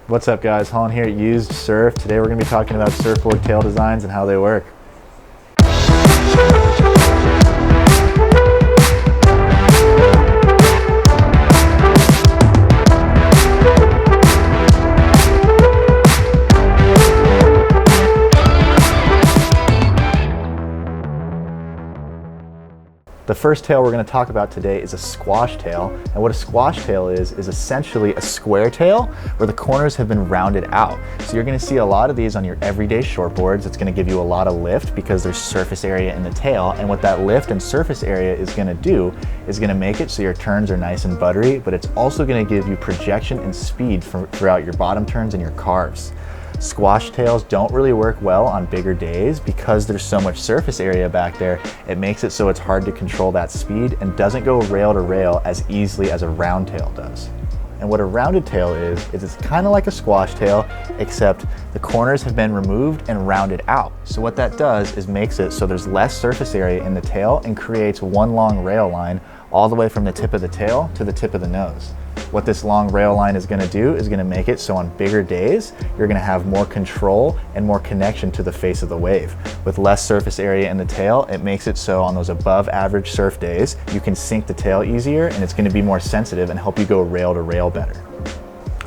What's up guys, Hollen here at UsedSurf. Today we're going to be talking about surfboard tail designs and how they work. The first tail we're going to talk about today is a squash tail, and what a squash tail is essentially a square tail where the corners have been rounded out. So you're going to see a lot of these on your everyday shortboards. It's going to give you a lot of lift because there's surface area in the tail, and what that lift and surface area is going to do is going to make it so your turns are nice and buttery, but it's also going to give you projection and speed throughout your bottom turns and your carves. Squash tails don't really work well on bigger days because there's so much surface area back there. It makes it so it's hard to control that speed and doesn't go rail to rail as easily as a round tail does. And what a rounded tail is it's kind of like a squash tail, except the corners have been removed and rounded out. So what that does is makes it so there's less surface area in the tail and creates one long rail line all the way from the tip of the tail to the tip of the nose. What this long rail line is going to do is going to make it so on bigger days, you're going to have more control and more connection to the face of the wave. With less surface area in the tail, it makes it so on those above average surf days, you can sink the tail easier and it's going to be more sensitive and help you go rail to rail better.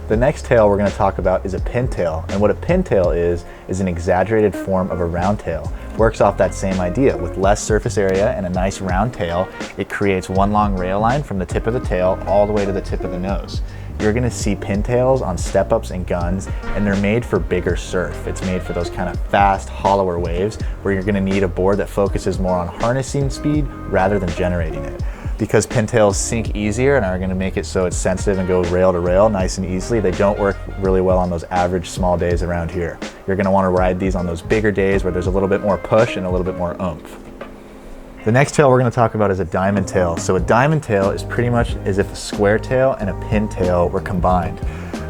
The next tail we're going to talk about is a pintail, and what a pintail is an exaggerated form of a round tail. Works off that same idea. With less surface area and a nice round tail, it creates one long rail line from the tip of the tail all the way to the tip of the nose. You're going to see pintails on step-ups and guns, and they're made for bigger surf. It's made for those kind of fast, hollower waves where you're going to need a board that focuses more on harnessing speed rather than generating it. Because pintails sink easier and are going to make it so it's sensitive and go rail to rail nice and easily, they don't work really well on those average small days around here. You're going to want to ride these on those bigger days where there's a little bit more push and a little bit more oomph. The next tail we're going to talk about is a Diamondtail. So a Diamondtail is pretty much as if a square tail and a pintail were combined.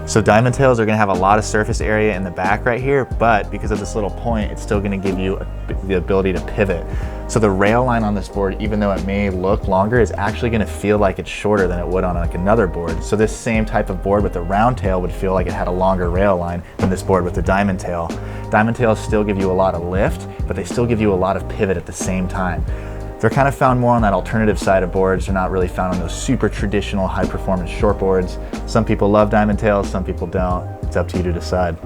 So Diamondtails are going to have a lot of surface area in the back right here, but because of this little point, it's still going to give you the ability to pivot. So the rail line on this board, even though it may look longer, is actually going to feel like it's shorter than it would on like another board. So this same type of board with the round tail would feel like it had a longer rail line than this board with the Diamondtail. Diamondtails still give you a lot of lift, but they still give you a lot of pivot at the same time. They're kind of found more on that alternative side of boards. They're not really found on those super traditional high performance short boards. Some people love Diamondtails, some people don't. It's up to you to decide.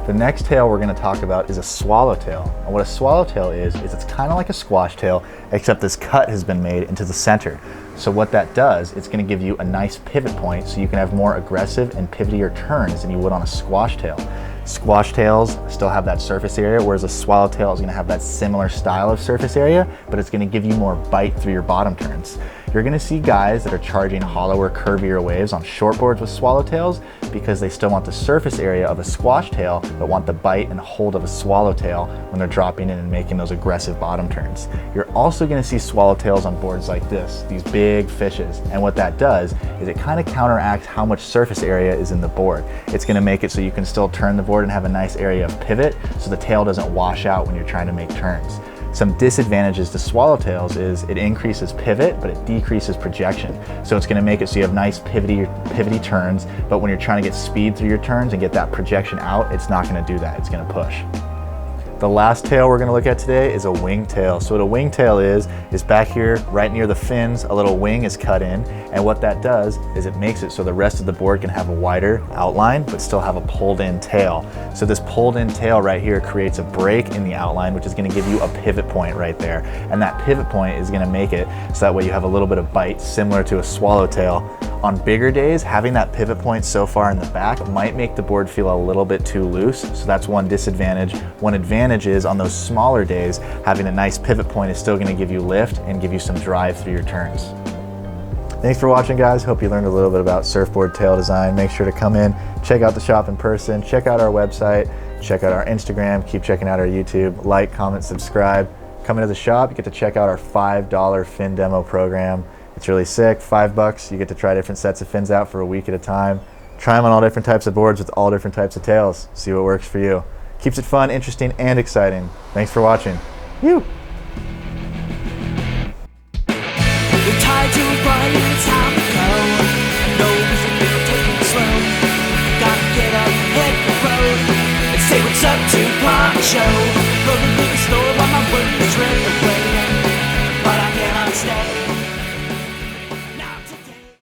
The next tail we're going to talk about is a Swallowtail. And what a Swallowtail is it's kind of like a squash tail, except this cut has been made into the center. So what that does, it's going to give you a nice pivot point so you can have more aggressive and pivotier turns than you would on a squash tail. Squash tails still have that surface area, whereas a swallowtail is going to have that similar style of surface area, but it's going to give you more bite through your bottom turns. You're going to see guys that are charging hollower, curvier waves on shortboards with swallowtails because they still want the surface area of a squash tail, but want the bite and hold of a swallowtail when they're dropping in and making those aggressive bottom turns. You're also going to see swallowtails on boards like this, these big fishes. And what that does is it kind of counteracts how much surface area is in the board. It's going to make it so you can still turn the board and have a nice area of pivot so the tail doesn't wash out when you're trying to make turns. Some disadvantages to swallowtails is it increases pivot, but it decreases projection. So it's going to make it so you have nice pivoty turns, but when you're trying to get speed through your turns and get that projection out, it's not going to do that. It's going to push. The last tail we're going to look at today is a wingtail. So what a wingtail is back here right near the fins, a little wing is cut in, and what that does is it makes it so the rest of the board can have a wider outline but still have a pulled in tail. So this pulled in tail right here creates a break in the outline, which is going to give you a pivot point right there, and that pivot point is going to make it so that way you have a little bit of bite similar to a swallowtail. On bigger days, having that pivot point so far in the back might make the board feel a little bit too loose, so that's one disadvantage. One advantage is on those smaller days, having a nice pivot point is still going to give you lift and give you some drive through your turns. Thanks for watching, guys. Hope you learned a little bit about surfboard tail design. Make sure to come in, check out the shop in person, check out our website, check out our Instagram, keep checking out our YouTube, like, comment, subscribe. Come into the shop, you get to check out our $5 fin demo program. It's really sick, $5. You get to try different sets of fins out for a week at a time. Try them on all different types of boards with all different types of tails. See what works for you. Keeps it fun, interesting, and exciting. Thanks for watching. You. We're tied to a grind and it's time to go. No reason to take it slow. Gotta get up. up to poncho. Rolling through the store while my